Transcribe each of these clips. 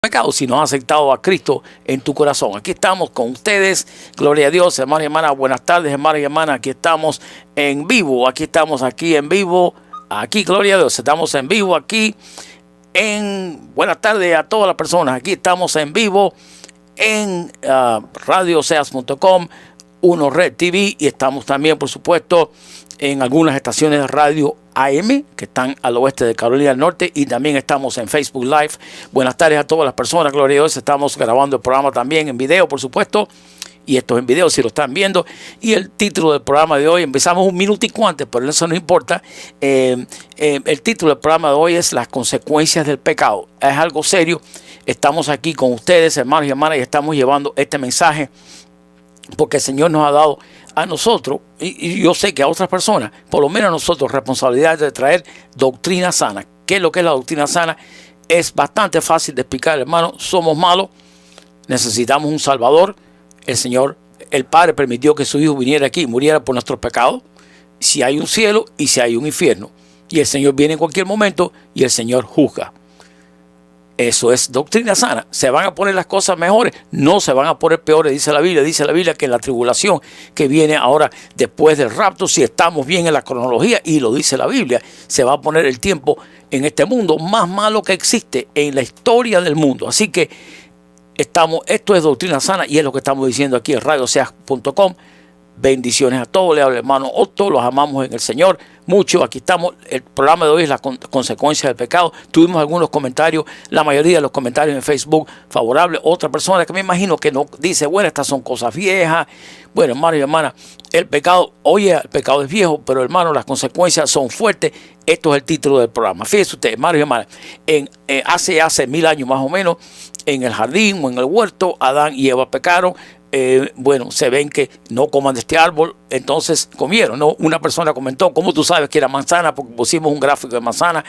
pecado si no has aceptado a Cristo en tu corazón. Aquí estamos con ustedes, gloria a Dios, hermanos y hermanas, buenas tardes, hermanos y hermanas, aquí estamos en vivo, aquí, gloria a Dios, estamos en vivo aquí buenas tardes a todas las personas, aquí estamos en vivo en radioseas.com, Uno Red TV, y estamos también, por supuesto, en algunas estaciones de radio AM que están al oeste de Carolina del Norte, y también estamos en Facebook Live. Buenas tardes a todas las personas, gloria a Dios. Estamos grabando el programa también en video, por supuesto, y esto es en video si lo están viendo. Y el título del programa de hoy, empezamos un minutico antes, pero eso no importa. El título del programa de hoy es Las consecuencias del pecado. Es algo serio. Estamos aquí con ustedes, hermanos y hermanas, y estamos llevando este mensaje porque el Señor nos ha dado a nosotros, y yo sé que a otras personas, por lo menos a nosotros, responsabilidad de traer doctrina sana. ¿Qué es lo que es la doctrina sana? Es bastante fácil de explicar, hermano. Somos malos, necesitamos un Salvador. El Señor, el Padre, permitió que su Hijo viniera aquí y muriera por nuestros pecados. Si hay un cielo y si hay un infierno, y el Señor viene en cualquier momento y el Señor juzga. Eso es doctrina sana. ¿Se van a poner las cosas mejores? No, se van a poner peores, dice la Biblia. Dice la Biblia que en la tribulación que viene ahora después del rapto, si estamos bien en la cronología, y lo dice la Biblia, se va a poner el tiempo en este mundo más malo que existe en la historia del mundo. Así que esto es doctrina sana, y es lo que estamos diciendo aquí en radioseas.com. Bendiciones a todos, le habla el hermano Otto, los amamos en el Señor mucho. Aquí estamos, el programa de hoy es la consecuencia del pecado. Tuvimos algunos comentarios, la mayoría de los comentarios en Facebook favorables. Otra persona que me imagino que no dice, bueno, estas son cosas viejas. Bueno, hermano y hermana, el pecado es viejo, pero hermano, las consecuencias son fuertes. Esto es el título del programa. Fíjense ustedes, hermanos y hermanas, hace 1000 años más o menos, en el jardín o en el huerto, Adán y Eva pecaron. Se ven que no coman de este árbol, entonces comieron, ¿no? Una persona comentó, ¿cómo tú sabes que era manzana? Porque pusimos un gráfico de manzana.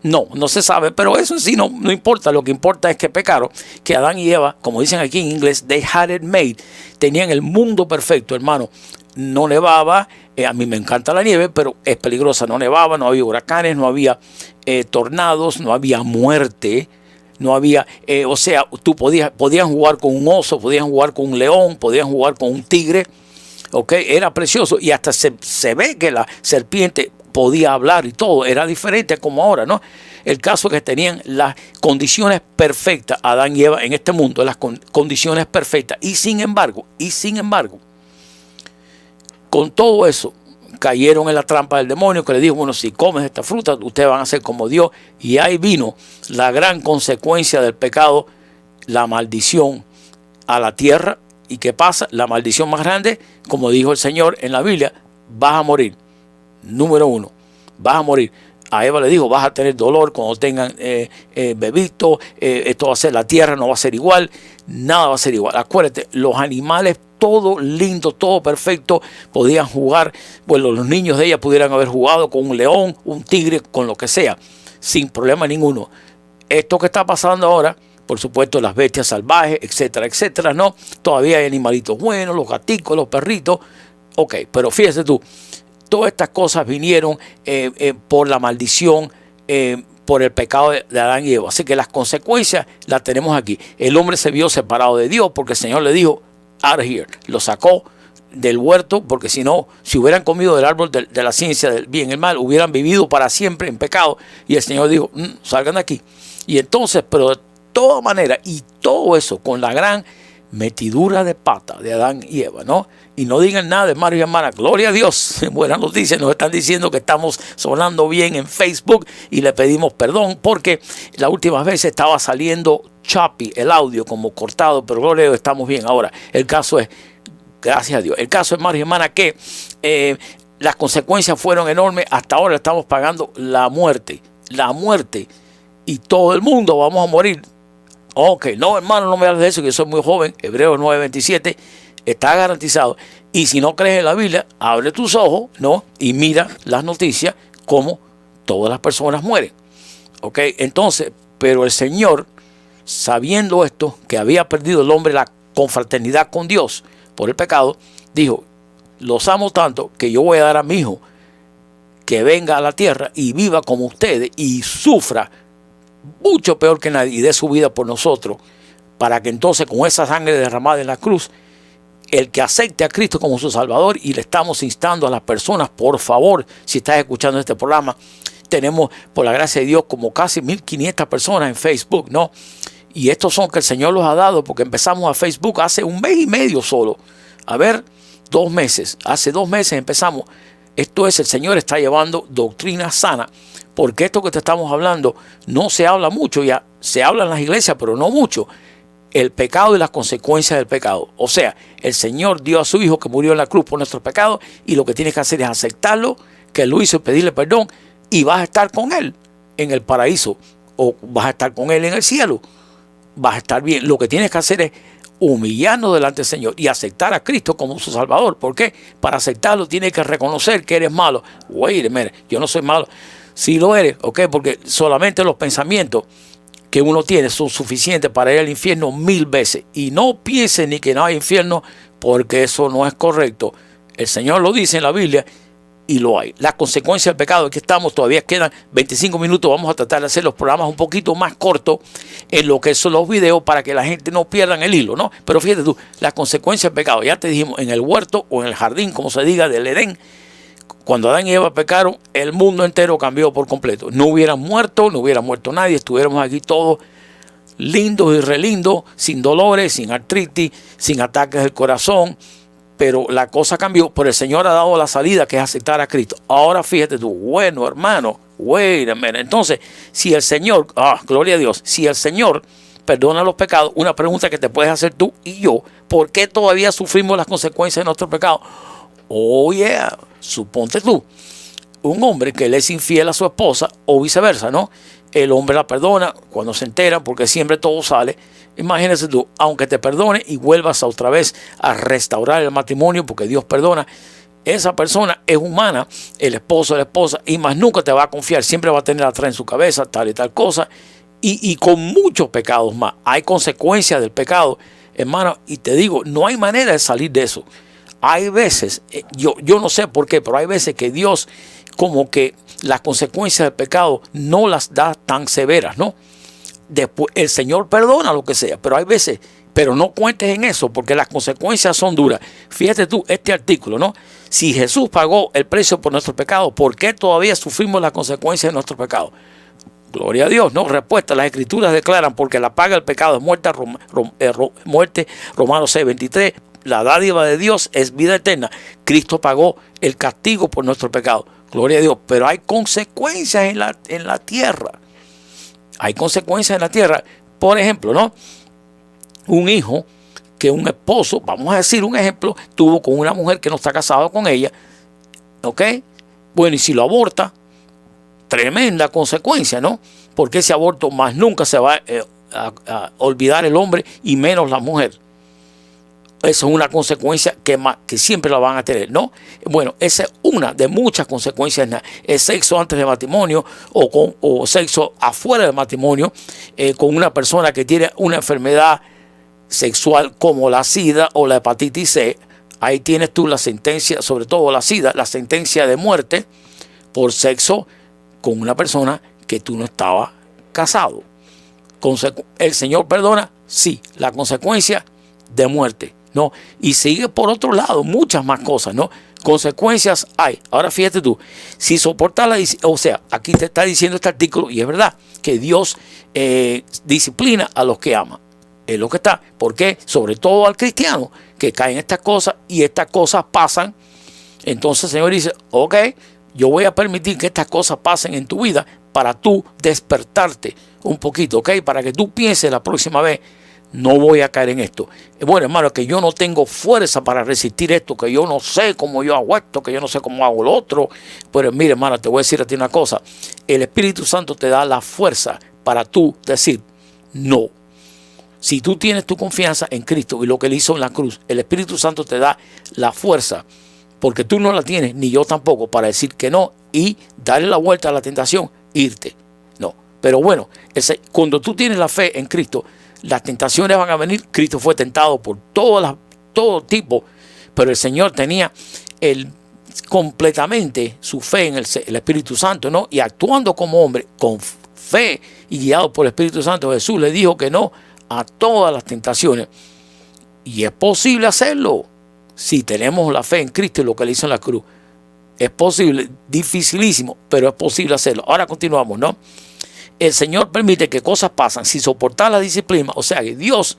No se sabe, pero eso en sí no importa. Lo que importa es que pecaron, que Adán y Eva, como dicen aquí en inglés, they had it made. Tenían el mundo perfecto, hermano. No nevaba, a mí me encanta la nieve, pero es peligrosa. No nevaba, no había huracanes, no había tornados, no había muerte. No había, tú podías jugar con un oso, podías jugar con un león, podías jugar con un tigre, era precioso, y hasta se ve que la serpiente podía hablar y todo, era diferente como ahora, ¿no? El caso es que tenían las condiciones perfectas, Adán y Eva en este mundo, las condiciones perfectas, y sin embargo, con todo eso, cayeron en la trampa del demonio, que le dijo, bueno, si comes esta fruta, ustedes van a ser como Dios. Y ahí vino la gran consecuencia del pecado, la maldición a la tierra. ¿Y qué pasa? La maldición más grande, como dijo el Señor en la Biblia, vas a morir. Número 1, vas a morir. A Eva le dijo, vas a tener dolor cuando tengan bebito, esto va a ser, la tierra no va a ser igual, nada va a ser igual. Acuérdate, los animales, todo lindo, todo perfecto, podían jugar, bueno, los niños de ella pudieran haber jugado con un león, un tigre, con lo que sea, sin problema ninguno. Esto que está pasando ahora, por supuesto, las bestias salvajes, etcétera, etcétera, ¿no? Todavía hay animalitos buenos, los gaticos, los perritos, pero fíjese tú, todas estas cosas vinieron por la maldición, por el pecado de Adán y Eva. Así que las consecuencias las tenemos aquí. El hombre se vio separado de Dios porque el Señor le dijo, out of here. Lo sacó del huerto, porque si no, si hubieran comido del árbol de la ciencia del bien y el mal, hubieran vivido para siempre en pecado. Y el Señor dijo, salgan de aquí. Y entonces, pero de todas maneras, y todo eso con la gran metidura de pata de Adán y Eva, ¿no? Y no digan nada, hermanos y hermanas, gloria a Dios, buenas noticias, nos están diciendo que estamos sonando bien en Facebook, y le pedimos perdón porque la última vez estaba saliendo choppy el audio, como cortado, pero gloria a Dios, estamos bien ahora. El caso es, gracias a Dios, el caso es, hermanos y hermanas, que las consecuencias fueron enormes. Hasta ahora estamos pagando la muerte, y todo el mundo vamos a morir. No, hermano, no me hables de eso, que yo soy muy joven. Hebreos 9:27 está garantizado. Y si no crees en la Biblia, abre tus ojos, ¿no? Y mira las noticias, como todas las personas mueren. Entonces, pero el Señor, sabiendo esto, que había perdido el hombre la confraternidad con Dios por el pecado, dijo, los amo tanto que yo voy a dar a mi hijo que venga a la tierra y viva como ustedes y sufra mucho peor que nadie y dé su vida por nosotros, para que entonces con esa sangre derramada en la cruz, el que acepte a Cristo como su Salvador, y le estamos instando a las personas, por favor, si estás escuchando este programa, tenemos por la gracia de Dios como casi 1,500 personas en Facebook, ¿no? Y estos son que el Señor los ha dado, porque empezamos a Facebook hace 1 mes y medio solo. A ver, 2 meses. Hace 2 meses empezamos. Esto es, el Señor está llevando doctrina sana, porque esto que te estamos hablando no se habla mucho, ya se habla en las iglesias, pero no mucho. El pecado y las consecuencias del pecado. O sea, el Señor dio a su Hijo que murió en la cruz por nuestros pecados, y lo que tienes que hacer es aceptarlo, que Él lo hizo, y pedirle perdón, y vas a estar con Él en el paraíso, o vas a estar con Él en el cielo. Vas a estar bien. Lo que tienes que hacer es humillarnos delante del Señor y aceptar a Cristo como su Salvador. ¿Por qué? Para aceptarlo tienes que reconocer que eres malo. Wait a minute, yo no soy malo. Sí lo eres, ¿ok? Porque solamente los pensamientos que uno tiene son suficientes para ir al infierno 1000 veces. Y no pienses ni que no hay infierno, porque eso no es correcto. El Señor lo dice en la Biblia y lo hay. Las consecuencias del pecado, aquí estamos, todavía quedan 25 minutos. Vamos a tratar de hacer los programas un poquito más cortos en lo que son los videos, para que la gente no pierda el hilo, ¿no? Pero fíjate tú, las consecuencias del pecado, ya te dijimos, en el huerto o en el jardín, como se diga, del Edén, cuando Adán y Eva pecaron, el mundo entero cambió por completo. No hubiera muerto nadie, estuviéramos aquí todos lindos y relindos, sin dolores, sin artritis, sin ataques del corazón. Pero la cosa cambió, pero el Señor ha dado la salida, que es aceptar a Cristo. Ahora fíjate tú, bueno hermano, wait a minute. Entonces, si el Señor, gloria a Dios, si el Señor perdona los pecados, una pregunta que te puedes hacer tú y yo: ¿por qué todavía sufrimos las consecuencias de nuestros pecados? Oh yeah, suponte tú, un hombre que le es infiel a su esposa, o viceversa, ¿no? El hombre la perdona cuando se entera, porque siempre todo sale. Imagínese tú, aunque te perdone y vuelvas a otra vez a restaurar el matrimonio, porque Dios perdona, esa persona es humana, el esposo o la esposa, y más nunca te va a confiar, siempre va a tener atrás en su cabeza tal y tal cosa, y con muchos pecados más. Hay consecuencias del pecado, hermano, y te digo, no hay manera de salir de eso. Hay veces, yo no sé por qué, pero hay veces que Dios como que las consecuencias del pecado no las da tan severas, ¿no? Después el Señor perdona lo que sea, pero hay veces, pero no cuentes en eso, porque las consecuencias son duras. Fíjate tú este artículo, ¿no? Si Jesús pagó el precio por nuestros pecados, ¿por qué todavía sufrimos las consecuencias de nuestros pecados? Gloria a Dios, ¿no? Respuesta: las Escrituras declaran, porque la paga del pecado es muerte, Romanos 6:23. La dádiva de Dios es vida eterna. Cristo pagó el castigo por nuestro pecado. Gloria a Dios. Pero hay consecuencias en la tierra. Hay consecuencias en la tierra. Por ejemplo, ¿no? Un hijo que un esposo, vamos a decir un ejemplo, tuvo con una mujer que no está casado con ella. ¿Ok? Bueno, y si lo aborta, tremenda consecuencia, ¿no? Porque ese aborto más nunca se va a olvidar el hombre, y menos la mujer. Eso es una consecuencia que siempre la van a tener, ¿no? Bueno, esa es una de muchas consecuencias. El sexo antes del matrimonio, o sexo afuera del matrimonio, con una persona que tiene una enfermedad sexual como la SIDA o la hepatitis C. Ahí tienes tú la sentencia, sobre todo la SIDA, la sentencia de muerte por sexo con una persona que tú no estabas casado. ¿El Señor perdona? Sí. La consecuencia de muerte, ¿no? Y sigue por otro lado muchas más cosas, ¿no? Consecuencias hay. Ahora fíjate tú, si soportas o sea, aquí te está diciendo este artículo, y es verdad, que Dios disciplina a los que ama. Es lo que está. ¿Por qué? Sobre todo al cristiano, que cae en estas cosas, y estas cosas pasan. Entonces el Señor dice: ok, yo voy a permitir que estas cosas pasen en tu vida, para tú despertarte un poquito, ok, para que tú pienses la próxima vez: no voy a caer en esto. Bueno, hermano, que yo no tengo fuerza para resistir esto, que yo no sé cómo yo hago esto, que yo no sé cómo hago lo otro. Pero mire, hermano, te voy a decir a ti una cosa: el Espíritu Santo te da la fuerza para tú decir no. Si tú tienes tu confianza en Cristo y lo que Él hizo en la cruz, el Espíritu Santo te da la fuerza, porque tú no la tienes, ni yo tampoco, para decir que no y darle la vuelta a la tentación, irte. No. Pero bueno, cuando tú tienes la fe en Cristo, las tentaciones van a venir. Cristo fue tentado por todo tipo, pero el Señor tenía completamente su fe en el Espíritu Santo, ¿no? Y actuando como hombre, con fe y guiado por el Espíritu Santo, Jesús le dijo que no a todas las tentaciones. Y es posible hacerlo si tenemos la fe en Cristo y lo que Él hizo en la cruz. Es posible, dificilísimo, pero es posible hacerlo. Ahora continuamos, ¿no? El Señor permite que cosas pasen sin soportar la disciplina. O sea que Dios,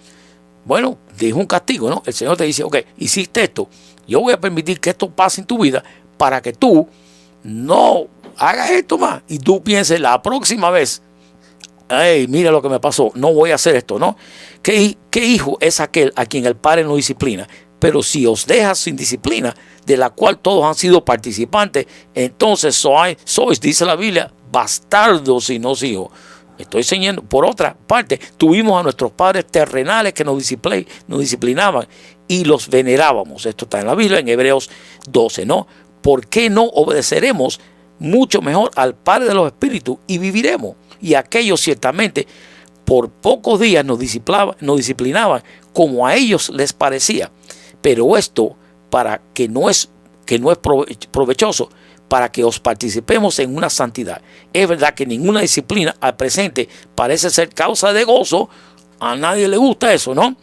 bueno, dijo un castigo, ¿no? El Señor te dice, ok, hiciste esto, yo voy a permitir que esto pase en tu vida para que tú no hagas esto más. Y tú pienses la próxima vez, hey, mira lo que me pasó, no voy a hacer esto, ¿no? ¿Qué hijo es aquel a quien el Padre no disciplina? Pero si os deja sin disciplina, de la cual todos han sido participantes, entonces sois, dice la Biblia, bastardos y no hijos. Estoy enseñando. Por otra parte, tuvimos a nuestros padres terrenales que nos disciplinaban y los venerábamos. Esto está en la Biblia, en Hebreos 12, ¿no? ¿Por qué no obedeceremos mucho mejor al Padre de los Espíritus y viviremos? Y aquellos ciertamente por pocos días nos disciplinaban como a ellos les parecía. Pero esto para que no es provechoso, para que os participemos en una santidad. Es verdad que ninguna disciplina al presente parece ser causa de gozo, a nadie le gusta eso, ¿no?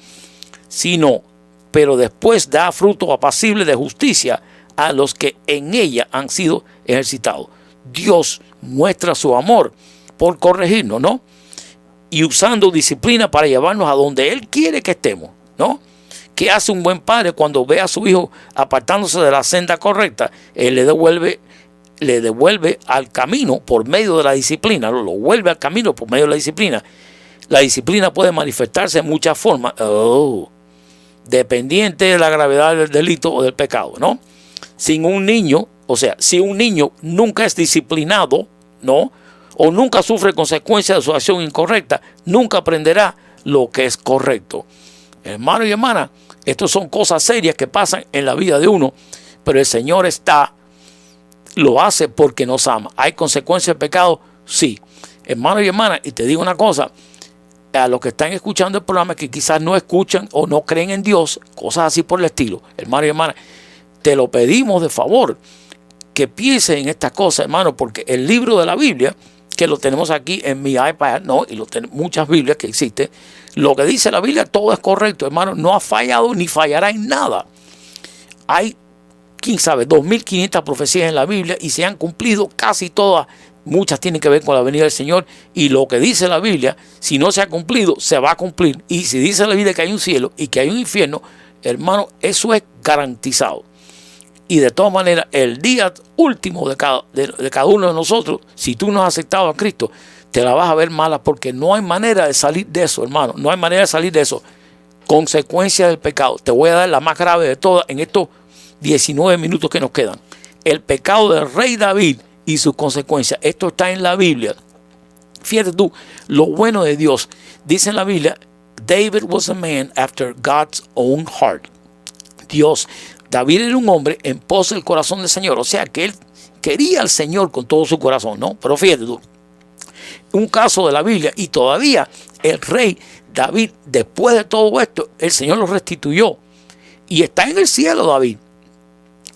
Pero después da fruto apacible de justicia a los que en ella han sido ejercitados. Dios muestra su amor por corregirnos, ¿no? Y usando disciplina para llevarnos a donde Él quiere que estemos, ¿no? ¿Qué hace un buen padre cuando ve a su hijo apartándose de la senda correcta? Él le devuelve al camino por medio de la disciplina, lo vuelve al camino por medio de la disciplina. La disciplina puede manifestarse en muchas formas, dependiente de la gravedad del delito o del pecado, ¿no? Si un niño nunca es disciplinado, ¿no? O nunca sufre consecuencias de su acción incorrecta, nunca aprenderá lo que es correcto. Hermano y hermana, estas son cosas serias que pasan en la vida de uno, pero el Señor lo hace porque nos ama. ¿Hay consecuencias del pecado? Sí. Hermano y hermana, y te digo una cosa, a los que están escuchando el programa que quizás no escuchan o no creen en Dios, cosas así por el estilo, hermano y hermana, te lo pedimos de favor, que piensen en estas cosas, hermano, porque el libro de la Biblia, que lo tenemos aquí en mi iPad, ¿no? Y muchas Biblias que existen, lo que dice la Biblia, todo es correcto, hermano, no ha fallado ni fallará en nada. Hay, quién sabe, 2500 profecías en la Biblia y se han cumplido casi todas. Muchas tienen que ver con la venida del Señor, y lo que dice la Biblia, si no se ha cumplido, se va a cumplir. Y si dice la Biblia que hay un cielo y que hay un infierno, hermano, eso es garantizado. Y de todas maneras, el día último de cada uno de nosotros, si tú no has aceptado a Cristo, te la vas a ver mala, porque no hay manera de salir de eso, hermano. No hay manera de salir de eso. Consecuencia del pecado. Te voy a dar la más grave de todas en estos 19 minutos que nos quedan. El pecado del rey David y sus consecuencias. Esto está en la Biblia. Fíjate tú, lo bueno de Dios. Dice en la Biblia, David was a man after God's own heart. David era un hombre en pos del corazón del Señor. O sea que él quería al Señor con todo su corazón, ¿no? Pero fíjate tú, un caso de la Biblia, y todavía el rey David, después de todo esto, el Señor lo restituyó. Y está en el cielo David.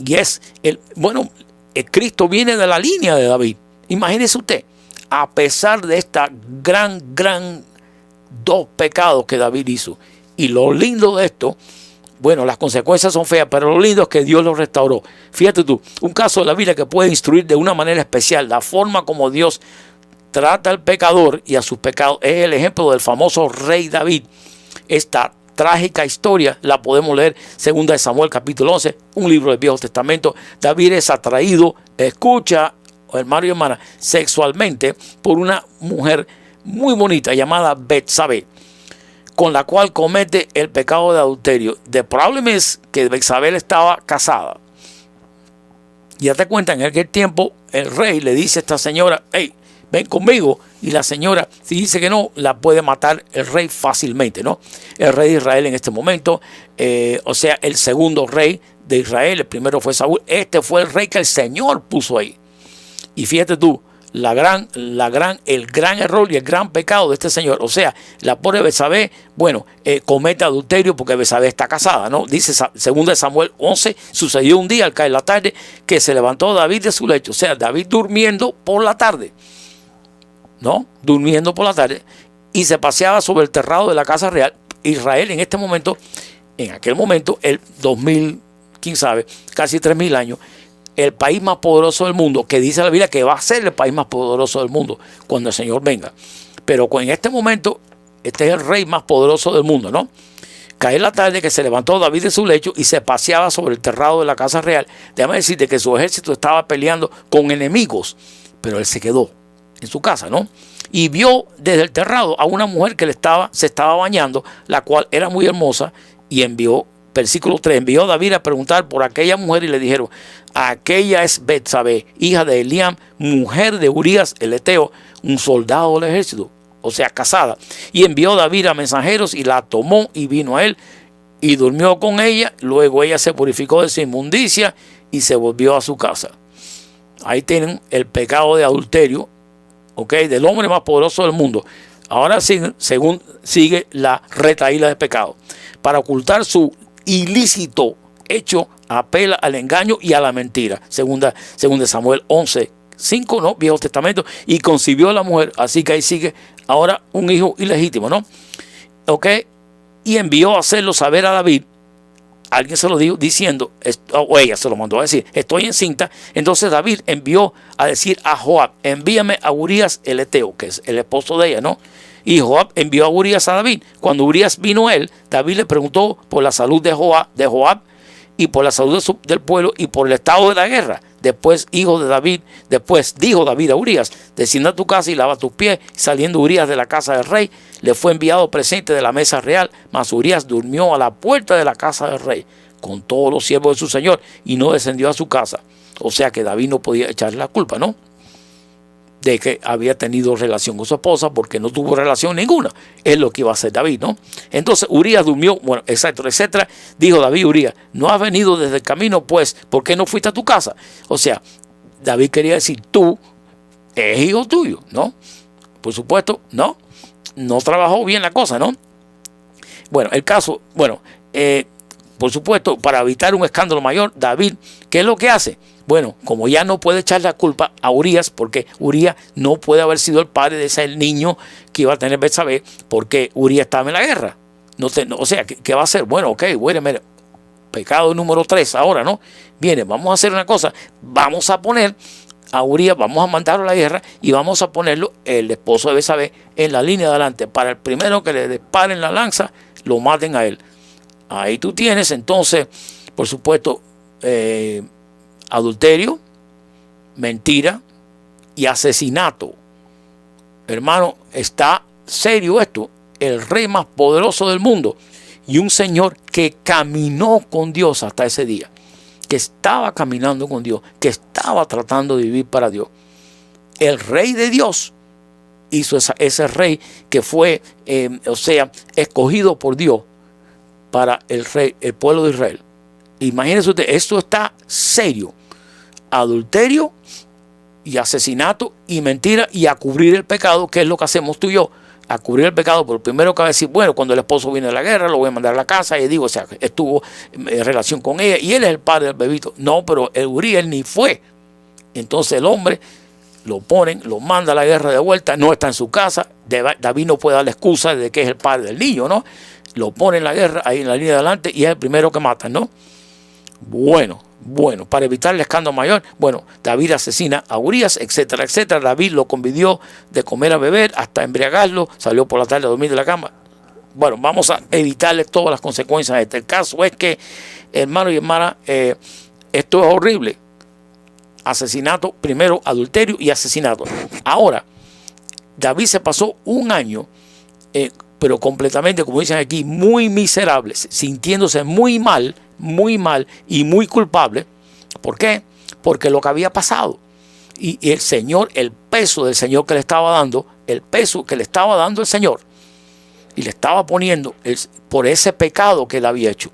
Y el Cristo viene de la línea de David. Imagínese usted, a pesar de esta gran dos pecados que David hizo. Y lo lindo de esto, bueno, las consecuencias son feas, pero lo lindo es que Dios lo restauró. Fíjate tú, un caso de la Biblia que puede instruir de una manera especial la forma como Dios trata al pecador y a sus pecados. Es el ejemplo del famoso rey David. Esta trágica historia la podemos leer 2 Samuel capítulo 11, un libro del Viejo Testamento. David es atraído, escucha, hermano y hermana, sexualmente por una mujer muy bonita llamada Betsabé, con la cual comete el pecado de adulterio. The problem es que Betsabé estaba casada. Ya te cuenta, en aquel tiempo el rey le dice a esta señora, hey, ven conmigo, y la señora, si dice que no, la puede matar el rey fácilmente, ¿no? El rey de Israel en este momento, o sea, el segundo rey de Israel, el primero fue Saúl, este fue el rey que el Señor puso ahí. Y fíjate tú, el gran error y el gran pecado de este señor, o sea, la pobre Betsabé, comete adulterio porque Betsabé está casada, ¿no? Dice 2 Samuel 11, sucedió un día al caer la tarde que se levantó David de su lecho, o sea, David durmiendo por la tarde. ¿no? Durmiendo por la tarde, y se paseaba sobre el terrado de la casa real. Israel en este momento, en aquel momento, el 2000, quién sabe, casi 3000 años, el país más poderoso del mundo, que dice la Biblia que va a ser el país más poderoso del mundo cuando el Señor venga. Pero en este momento, este es el rey más poderoso del mundo, ¿no? Cae la tarde que se levantó David de su lecho y se paseaba sobre el terrado de la casa real. Déjame decirte que su ejército estaba peleando con enemigos, pero él se quedó en su casa, ¿no? Y vio desde el terrado a una mujer que se estaba bañando, la cual era muy hermosa, y envió, versículo 3, envió a David a preguntar por aquella mujer y le dijeron: aquella es Betsabé, hija de Eliam, mujer de Urías el Eteo, un soldado del ejército, o sea, casada. Y envió David a mensajeros y la tomó y vino a él y durmió con ella. Luego ella se purificó de su inmundicia y se volvió a su casa. Ahí tienen el pecado de adulterio, ¿ok?, del hombre más poderoso del mundo. Ahora sigue la retahíla de pecado. Para ocultar su ilícito hecho, apela al engaño y a la mentira. Segunda Samuel 11:5, ¿no? Viejo Testamento. Y concibió a la mujer, así que ahí sigue ahora un hijo ilegítimo, ¿no? ¿Ok? Y envió a hacerlo saber a David. Alguien se lo dijo diciendo, o ella se lo mandó a decir: estoy encinta. Entonces David envió a decir a Joab: envíame a Urías el Eteo, que es el esposo de ella, ¿no? Y Joab envió a Urías a David. Cuando Urías vino a él, David le preguntó por la salud de Joab y por la salud del pueblo y por el estado de la guerra. Después dijo David a Urías: desciende a tu casa y lava tus pies. Saliendo Urías de la casa del rey, le fue enviado presente de la mesa real, mas Urías durmió a la puerta de la casa del rey con todos los siervos de su señor y no descendió a su casa. O sea que David no podía echarle la culpa, ¿no?, de que había tenido relación con su esposa, porque no tuvo relación ninguna. Es lo que iba a hacer David, ¿no? Entonces Urías durmió, bueno, etcétera. Dijo David a Urías: ¿no has venido desde el camino? Pues, ¿por qué no fuiste a tu casa? O sea, David quería decir: tú es hijo tuyo, ¿no? Por supuesto, no trabajó bien la cosa, ¿no? Bueno, el caso, por supuesto, para evitar un escándalo mayor, David, ¿qué es lo que hace? Bueno, como ya no puede echar la culpa a Urías, porque Urías no puede haber sido el padre de ese niño que iba a tener Betsabé, porque Urías estaba en la guerra. O sea, ¿qué va a hacer? Bueno, ok, mira, pecado número 3 ahora, ¿no? Viene, vamos a hacer una cosa, vamos a poner a Urías, vamos a mandarlo a la guerra y vamos a ponerlo, el esposo de Betsabé, en la línea de adelante. Para el primero que le disparen la lanza, lo maten a él. Ahí tú tienes entonces, por supuesto, adulterio, mentira y asesinato. Hermano, está serio esto. El rey más poderoso del mundo y un señor que caminó con Dios hasta ese día, que estaba caminando con Dios, que estaba tratando de vivir para Dios. El rey de Dios hizo ese rey que fue, escogido por Dios para el pueblo de Israel. Imagínense usted, esto está serio. Adulterio y asesinato y mentira, y a cubrir el pecado, que es lo que hacemos tú y yo, a cubrir el pecado. Pero primero que va a decir: bueno, cuando el esposo viene de la guerra, lo voy a mandar a la casa, y digo, o sea, estuvo en relación con ella y él es el padre del bebito. No, pero el Urías ni fue. Entonces el hombre lo ponen, lo manda a la guerra de vuelta, no está en su casa. David no puede dar la excusa de que es el padre del niño, ¿no? Lo pone en la guerra, ahí en la línea de adelante, y es el primero que matan, ¿no? Bueno, para evitar el escándalo mayor, David asesina a Urías, etcétera. David lo convidió de comer a beber hasta embriagarlo, salió por la tarde a dormir de la cama. Bueno, vamos a evitarle todas las consecuencias de este. El caso es que, hermano y hermana, esto es horrible. Asesinato, primero adulterio y asesinato. Ahora, David se pasó un año, pero completamente, como dicen aquí, muy miserable, sintiéndose muy mal y muy culpable. ¿Por qué? Porque lo que había pasado. Y el Señor, el peso del Señor que le estaba dando, el Señor, y le estaba poniendo por ese pecado que él había hecho.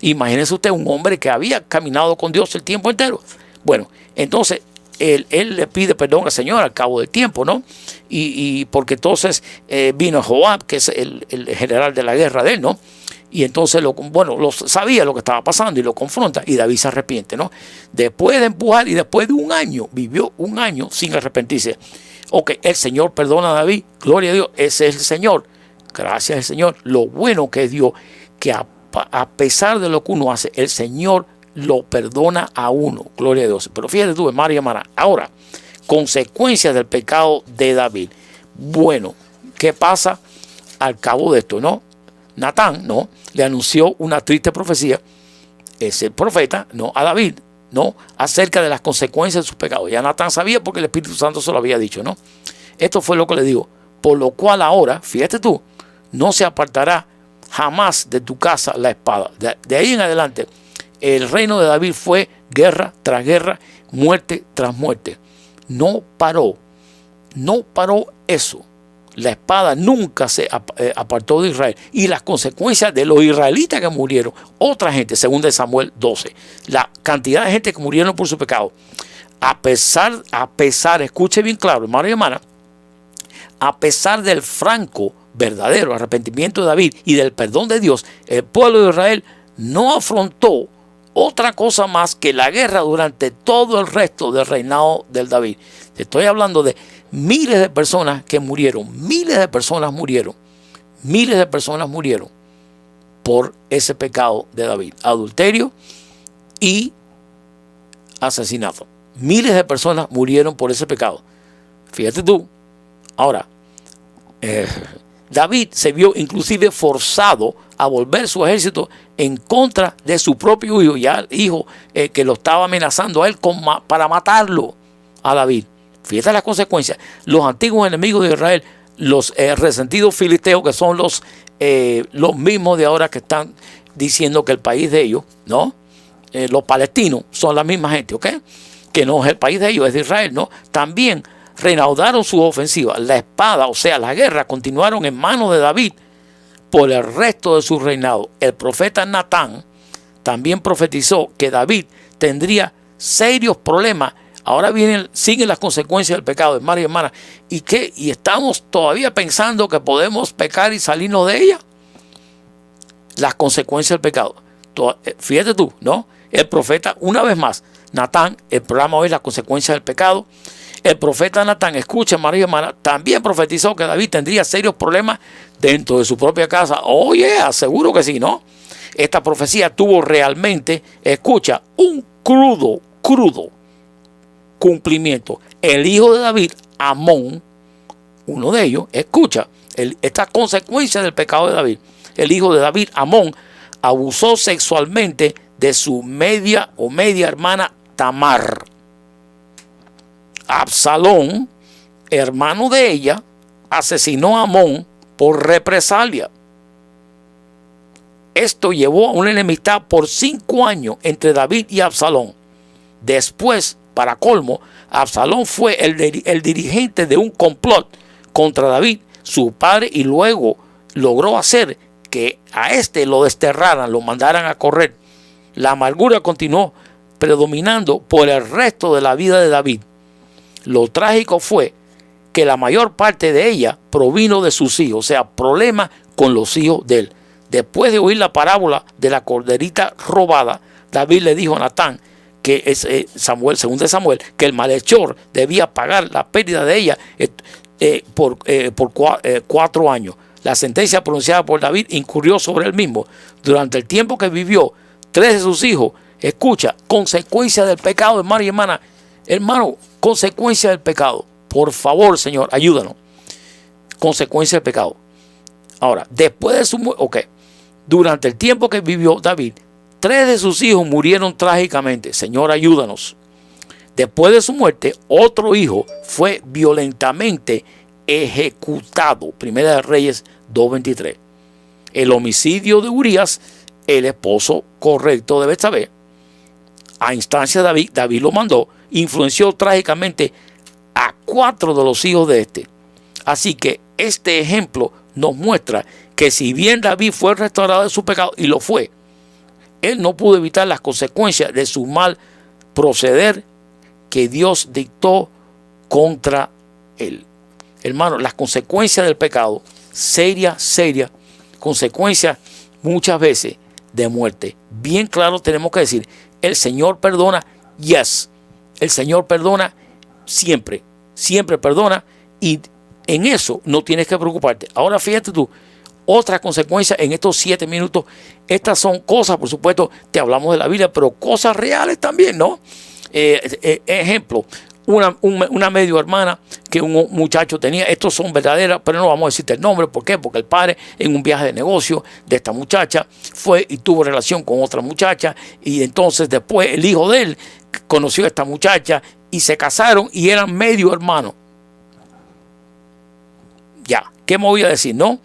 Imagínese usted, un hombre que había caminado con Dios el tiempo entero. Bueno, entonces él le pide perdón al Señor al cabo del tiempo, ¿no? Y porque entonces vino Joab, que es el general de la guerra de él, ¿no? Y entonces, sabía lo que estaba pasando y lo confronta, y David se arrepiente, ¿no? Después de empujar y después de un año, vivió un año sin arrepentirse. Ok, el Señor perdona a David, gloria a Dios, ese es el Señor. Gracias al Señor. Lo bueno que es Dios, que a pesar de lo que uno hace, el Señor lo perdona a uno, gloria a Dios. Pero fíjate tú, hermano y hermana, ahora, consecuencias del pecado de David. Bueno, ¿qué pasa al cabo de esto, no? Natán, ¿no?, le anunció una triste profecía, es el profeta, ¿no?, a David, ¿no?, acerca de las consecuencias de sus pecados. Ya Natán sabía porque el Espíritu Santo se lo había dicho, ¿no? Esto fue lo que le digo. Por lo cual ahora, fíjate tú, no se apartará jamás de tu casa la espada. De ahí en adelante, el reino de David fue guerra tras guerra, muerte tras muerte. No paró eso. La espada nunca se apartó de Israel. Y las consecuencias de los israelitas que murieron, otra gente, según de Samuel 12, la cantidad de gente que murieron por su pecado, a pesar, escuche bien claro, hermano y hermana, a pesar del franco, verdadero arrepentimiento de David y del perdón de Dios, el pueblo de Israel no afrontó otra cosa más que la guerra durante todo el resto del reinado del David. Te estoy hablando de miles de personas que murieron, miles de personas murieron por ese pecado de David, adulterio y asesinato. Miles de personas murieron por ese pecado. Fíjate tú. Ahora, David se vio inclusive forzado a volver su ejército en contra de su propio hijo, ya el hijo que lo estaba amenazando a él para matarlo a David. Fíjate las consecuencias. Los antiguos enemigos de Israel, los resentidos filisteos, que son los mismos de ahora que están diciendo que el país de ellos, ¿no? Los palestinos son la misma gente, ¿ok? Que no es el país de ellos, es de Israel, ¿no? También reanudaron su ofensiva. La espada, o sea, la guerra, continuaron en manos de David por el resto de su reinado. El profeta Natán también profetizó que David tendría serios problemas. Ahora siguen las consecuencias del pecado, hermanos y hermanas. ¿Y qué? ¿Y estamos todavía pensando que podemos pecar y salirnos de ella? Las consecuencias del pecado. Fíjate tú, ¿no? El profeta, una vez más, Natán, el programa hoy es las consecuencias del pecado. El profeta Natán, escucha, hermanos y hermanas, también profetizó que David tendría serios problemas dentro de su propia casa. Oye, seguro que sí, ¿no? Esta profecía tuvo realmente, escucha, un crudo cumplimiento. El hijo de David, Amón, uno de ellos, escucha, esta consecuencia del pecado de David. El hijo de David, Amón, abusó sexualmente de su media hermana Tamar. Absalón, hermano de ella, asesinó a Amón por represalia. Esto llevó a una enemistad por 5 años entre David y Absalón. Después, para colmo, Absalón fue el dirigente de un complot contra David, su padre, y luego logró hacer que a este lo desterraran, lo mandaran a correr. La amargura continuó predominando por el resto de la vida de David. Lo trágico fue que la mayor parte de ella provino de sus hijos, o sea, problemas con los hijos de él. Después de oír la parábola de la corderita robada, David le dijo a Natán, que es según de Samuel, que el malhechor debía pagar la pérdida de ella por 4 años. La sentencia pronunciada por David incurrió sobre él mismo. Durante el tiempo que vivió, 3 de sus hijos, escucha, consecuencia del pecado, hermano y hermana. Hermano, consecuencia del pecado. Por favor, Señor, ayúdanos. Consecuencia del pecado. Ahora, después de su muerte, durante el tiempo que vivió David, 3 de sus hijos murieron trágicamente. Señor, ayúdanos. Después de su muerte, otro hijo fue violentamente ejecutado. Primera de Reyes 2:23. El homicidio de Urías, el esposo correcto de Betsabé, a instancia de David lo mandó, influenció trágicamente a 4 de los hijos de este. Así que este ejemplo nos muestra que si bien David fue restaurado de su pecado, y lo fue, él no pudo evitar las consecuencias de su mal proceder que Dios dictó contra él. Hermano, las consecuencias del pecado, seria consecuencias muchas veces de muerte. Bien claro tenemos que decir, el Señor perdona, yes. El Señor perdona siempre, siempre perdona, y en eso no tienes que preocuparte. Ahora fíjate tú, otra consecuencia en estos 7 minutos. Estas son cosas, por supuesto, te hablamos de la Biblia, pero cosas reales también, ¿no? Ejemplo, una medio hermana que un muchacho tenía. Estos son verdaderas, pero no vamos a decirte el nombre. ¿Por qué? Porque el padre, en un viaje de negocio de esta muchacha, fue y tuvo relación con otra muchacha, y entonces después el hijo de él conoció a esta muchacha y se casaron y eran medio hermanos. Ya, ¿qué me voy a decir? ¿No?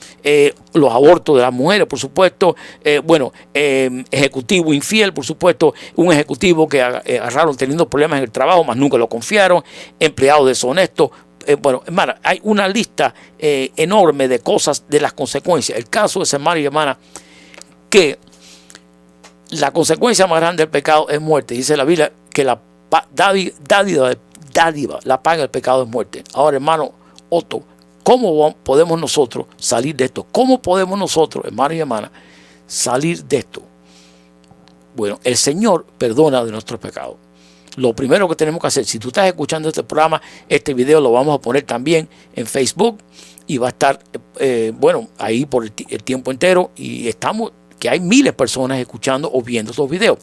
Los abortos de las mujeres, por supuesto. Ejecutivo infiel, por supuesto. Un ejecutivo que agarraron teniendo problemas en el trabajo, más nunca lo confiaron. Empleados deshonestos. Hermana, hay una lista enorme de cosas, de las consecuencias. El caso es, hermano y hermana, que la consecuencia más grande del pecado es muerte. Dice la Biblia que la dádiva, la paga del pecado es muerte. Ahora, hermano Otto, ¿cómo podemos nosotros salir de esto? ¿Cómo podemos nosotros, hermanos y hermanas, salir de esto? Bueno, el Señor perdona de nuestros pecados. Lo primero que tenemos que hacer, si tú estás escuchando este programa, este video lo vamos a poner también en Facebook y va a estar, ahí por el tiempo entero, y estamos, que hay miles de personas escuchando o viendo estos videos,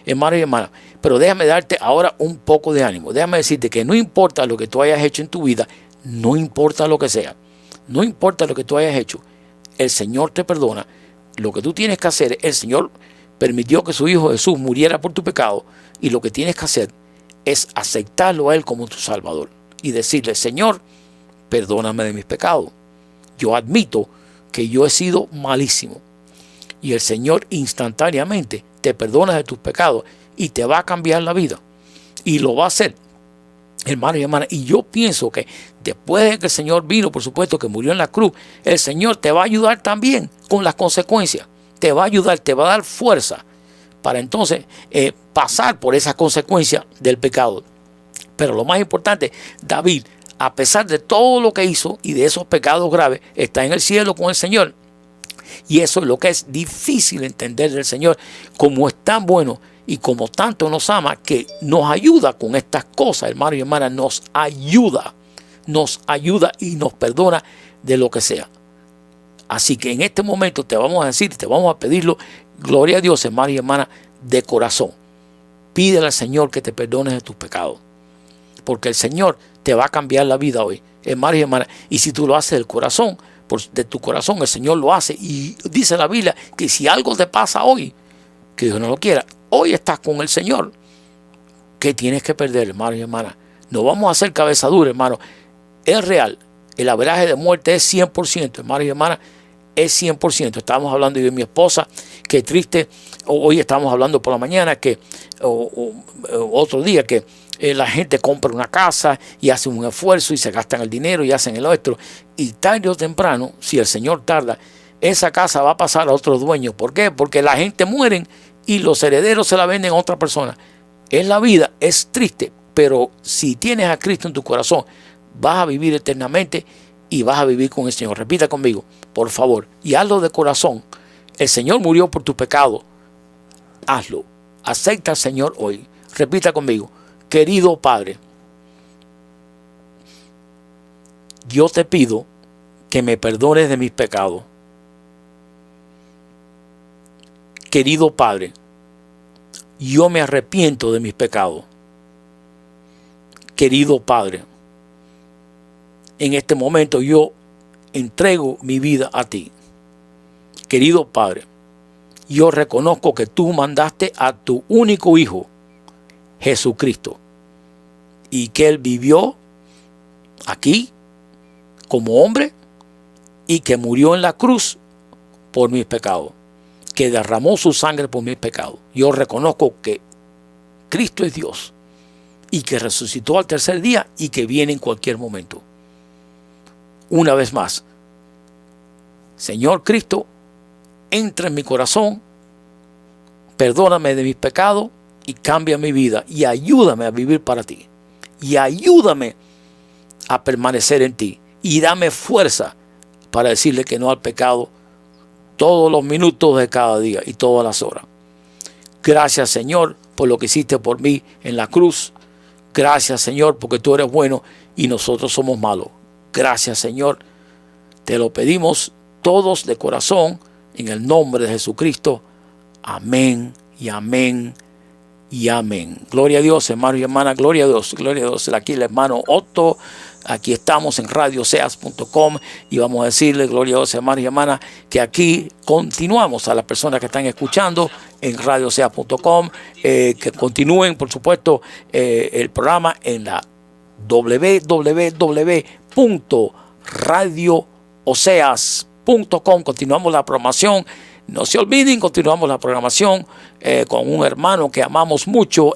hermanos y hermanas. Pero déjame darte ahora un poco de ánimo. Déjame decirte que no importa lo que tú hayas hecho en tu vida, no importa lo que sea, no importa lo que tú hayas hecho, el Señor te perdona. Lo que tú tienes que hacer, el Señor permitió que su Hijo Jesús muriera por tu pecado, y lo que tienes que hacer es aceptarlo a Él como tu Salvador y decirle: Señor, perdóname de mis pecados. Yo admito que yo he sido malísimo, y el Señor instantáneamente te perdona de tus pecados y te va a cambiar la vida, y lo va a hacer, hermano y hermana. Y yo pienso que después de que el Señor vino, por supuesto, que murió en la cruz, el Señor te va a ayudar también con las consecuencias. Te va a ayudar, te va a dar fuerza para entonces pasar por esas consecuencias del pecado. Pero lo más importante, David, a pesar de todo lo que hizo y de esos pecados graves, está en el cielo con el Señor. Y eso es lo que es difícil entender del Señor, como es tan bueno y como tanto nos ama, que nos ayuda con estas cosas, hermano y hermana. Nos ayuda y nos perdona de lo que sea. Así que en este momento te vamos a decir, te vamos a pedirlo, gloria a Dios, hermano y hermana, de corazón. Pídele al Señor que te perdone de tus pecados, porque el Señor te va a cambiar la vida hoy, hermano y hermana. Y si tú lo haces del corazón, de tu corazón, el Señor lo hace. Y dice la Biblia que si algo te pasa hoy, que Dios no lo quiera, hoy estás con el Señor. ¿Qué tienes que perder, hermano y hermana? No vamos a hacer cabeza dura, hermano. Es real. El averaje de muerte es 100%, hermano y hermana. Es 100%. Estábamos hablando yo y mi esposa, que triste. Hoy estamos hablando por la mañana que otro día que la gente compra una casa y hace un esfuerzo y se gastan el dinero y hacen el otro. Y tarde o temprano, si el Señor tarda, esa casa va a pasar a otros dueños. ¿Por qué? Porque la gente muere y los herederos se la venden a otra persona. Es la vida, es triste, pero si tienes a Cristo en tu corazón, vas a vivir eternamente y vas a vivir con el Señor. Repita conmigo, por favor, y hazlo de corazón. El Señor murió por tu pecado. Hazlo. Acepta al Señor hoy. Repita conmigo: querido Padre, yo te pido que me perdones de mis pecados. Querido Padre, yo me arrepiento de mis pecados. Querido Padre, en este momento yo entrego mi vida a ti. Querido Padre, yo reconozco que tú mandaste a tu único Hijo, Jesucristo, y que Él vivió aquí como hombre y que murió en la cruz por mis pecados, que derramó su sangre por mis pecados. Yo reconozco que Cristo es Dios y que resucitó al tercer día y que viene en cualquier momento. Una vez más, Señor Cristo, entra en mi corazón, perdóname de mis pecados y cambia mi vida y ayúdame a vivir para ti. Y ayúdame a permanecer en ti y dame fuerza para decirle que no al pecado todos los minutos de cada día y todas las horas. Gracias, Señor, por lo que hiciste por mí en la cruz. Gracias, Señor, porque tú eres bueno y nosotros somos malos. Gracias, Señor. Te lo pedimos todos de corazón en el nombre de Jesucristo. Amén y amén y amén. Gloria a Dios, hermanos y hermanas. Gloria a Dios. Gloria a Dios. Aquí el hermano Otto. Aquí estamos en radioseas.com y vamos a decirle, gloria a Dios, hermanos y hermanas, que aquí continuamos a las personas que están escuchando en radioseas.com, que continúen, por supuesto, el programa en la www.radiooseas.com. Continuamos la programación. No se olviden, continuamos la programación con un hermano que amamos mucho,